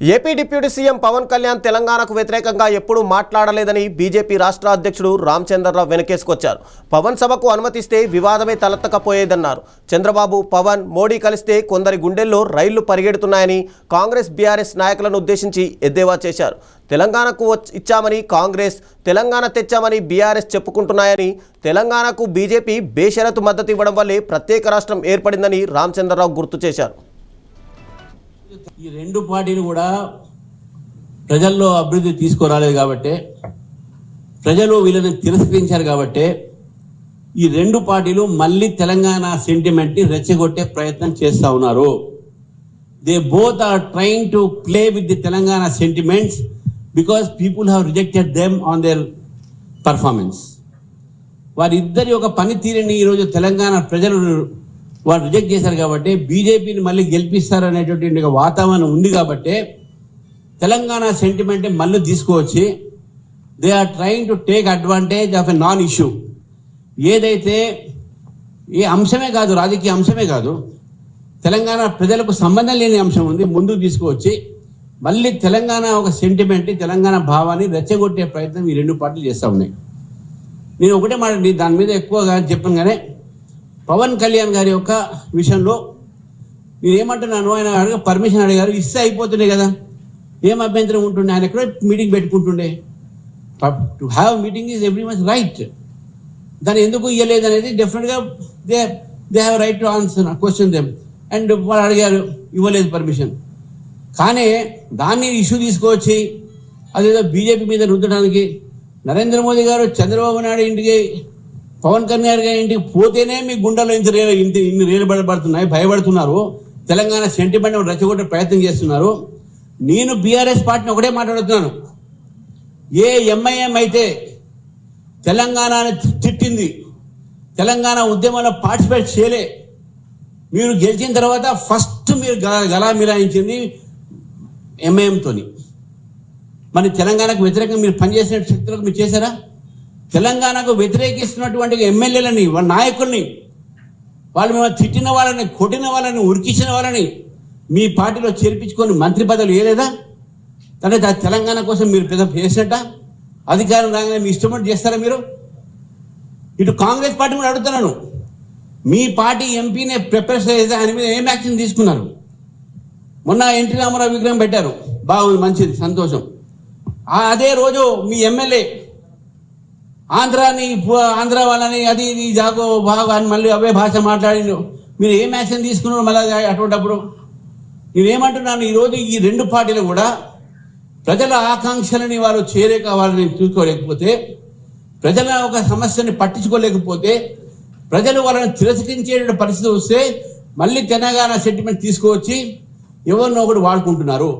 AP deputy CM Pawan Kalyan తెలంగాణకు వ్యతిరేకంగా ఎప్పుడూ మాట్లాడలేదని బీజేపీ రాష్ట్ర అధ్యక్షుడు రామచంద్రరావు వెనకేసుకొచ్చారు. పవన్ సభకు అనుమతిస్తే వివాదమే తలెత్తకపోయేదన్నారు. చంద్రబాబు, పవన్, మోడీ కలిస్తే కొందరి గుండెల్లో రైళ్లు పరిగెడుతున్నాయని కాంగ్రెస్, బీఆర్ఎస్ నాయకులను ఉద్దేశించి ఎద్దేవా చేశారు. తెలంగాణకు ఇచ్చామని కాంగ్రెస్, తెలంగాణ తెచ్చామని బీఆర్ఎస్ చెప్పుకుంటున్నాయని, తెలంగాణకు బీజేపీ బేషరతు మద్దతు ఇవ్వడం వల్లే ప్రత్యేక రాష్ట్రం ఏర్పడిందని రామచంద్రరావు గుర్తు చేశారు. ఈ రెండు పార్టీలు కూడా ప్రజల్లో అభివృద్ధి తీసుకురాలేదు కాబట్టి, ప్రజలు వీళ్ళని తిరస్కరించారు కాబట్టి ఈ రెండు పార్టీలు మళ్ళీ తెలంగాణ సెంటిమెంట్ ని రెచ్చగొట్టే ప్రయత్నం చేస్తూ ఉన్నారు. They both are trying to play with the Telangana sentiments because people have rejected them on their performance. వారిద్దరి ఒక పనితీరుని ఈరోజు తెలంగాణ ప్రజలు వాళ్ళు రిజెక్ట్ చేశారు కాబట్టి బీజేపీని మళ్ళీ గెలిపిస్తారు అనేటువంటి వాతావరణం ఉంది కాబట్టి తెలంగాణ సెంటిమెంట్ మళ్ళీ తీసుకువచ్చి they are trying to take advantage of a non issue. ఏదైతే ఏ అంశమే కాదు, రాజకీయ అంశమే కాదు, తెలంగాణ ప్రజలకు సంబంధం లేని అంశం ఉంది, ముందుకు తీసుకువచ్చి మళ్ళీ తెలంగాణ ఒక సెంటిమెంట్, తెలంగాణ భావాన్ని రెచ్చగొట్టే ప్రయత్నం ఈ రెండు పార్టీలు చేస్తూ ఉన్నాయి. నేను ఒకటే మాట దాని మీద ఎక్కువగా చెప్పాను. కానీ పవన్ కళ్యాణ్ గారి యొక్క విషయంలో నేను ఏమంటున్నాను, ఆయన పర్మిషన్ అడిగారు, ఇస్తే అయిపోతుండే కదా, ఏం అభ్యంతరం ఉంటుండే, ఆయన ఎక్కడో మీటింగ్ పెట్టుకుంటుండే. To have meeting is every much right. దాన్ని ఎందుకు ఇవ్వలేదు అనేది డెఫినెట్గా they have right to answer question them. And వాళ్ళు అడిగారు, ఇవ్వలేదు పర్మిషన్. కానీ దాన్ని ఇష్యూ తీసుకువచ్చి అదేదో బీజేపీ మీద రుద్దడానికి నరేంద్ర మోదీ గారు చంద్రబాబు నాయుడు ఇంటికి, పవన్ కళ్యాణ్ గారి ఇంటికి పోతేనే మీ గుండెల్లో ఇన్ని రేలుబడబడుతున్నాయి, భయపడుతున్నారు, తెలంగాణ సెంటిమెంట్ రెచ్చగొట్టే ప్రయత్నం చేస్తున్నారు. నేను బీఆర్ఎస్ పార్టీని ఒకటే మాట్లాడుతున్నాను, ఏ ఎంఐఎం అయితే తెలంగాణని తిట్టింది, తెలంగాణ ఉద్యమంలో పార్టిసిపేట్ చేయలే, మీరు గెలిచిన తర్వాత ఫస్ట్ మీరు గలా మిలాయించింది ఎంఐఎంతోని. మరి తెలంగాణకు వ్యతిరేకంగా మీరు పనిచేసిన శక్తులకు మీరు చేశారా? తెలంగాణకు వ్యతిరేకిస్తున్నటువంటి ఎమ్మెల్యేలని, వాళ్ళ నాయకుల్ని, వాళ్ళు మిమ్మల్ని తిట్టిన వాళ్ళని, కొట్టిన వాళ్ళని, ఉరికించిన వాళ్ళని మీ పార్టీలో చేర్పించుకొని మంత్రి పదవులు వేయలేదా? అంటే తెలంగాణ కోసం మీరు పెద్ద చేసినట్ట? అధికారం రాగానే మీ ఇష్టపడి చేస్తారా మీరు? ఇటు కాంగ్రెస్ పార్టీ కూడా అడుగుతున్నాను, మీ పార్టీ ఎంపీనే ప్రిపేర్ చేస్తే ఆయన మీద ఏం యాక్షన్ తీసుకున్నారు? మొన్న ఎన్టీ రామారావు విగ్రహం పెట్టారు, బాగుంది, మంచిది, సంతోషం. అదే రోజు మీ ఎమ్మెల్యే ఆంధ్ర వాళ్ళని అది ఇది జాగో బాగా అని మళ్ళీ అవే భాష మాట్లాడి మీరు ఏం యాక్షన్ తీసుకున్నారు మళ్ళీ అటువంటిప్పుడు? నేనేమంటున్నాను, ఈరోజు ఈ రెండు పార్టీలు కూడా ప్రజల ఆకాంక్షలని వారు వాళ్ళని చూసుకోలేకపోతే, ప్రజల ఒక సమస్యని పట్టించుకోలేకపోతే, ప్రజలు వాళ్ళని తిరస్కరించే పరిస్థితి వస్తే మళ్ళీ తెలంగాణ సెంటిమెంట్ తీసుకువచ్చి ఎవరినో ఒకటి వాడుకుంటున్నారు.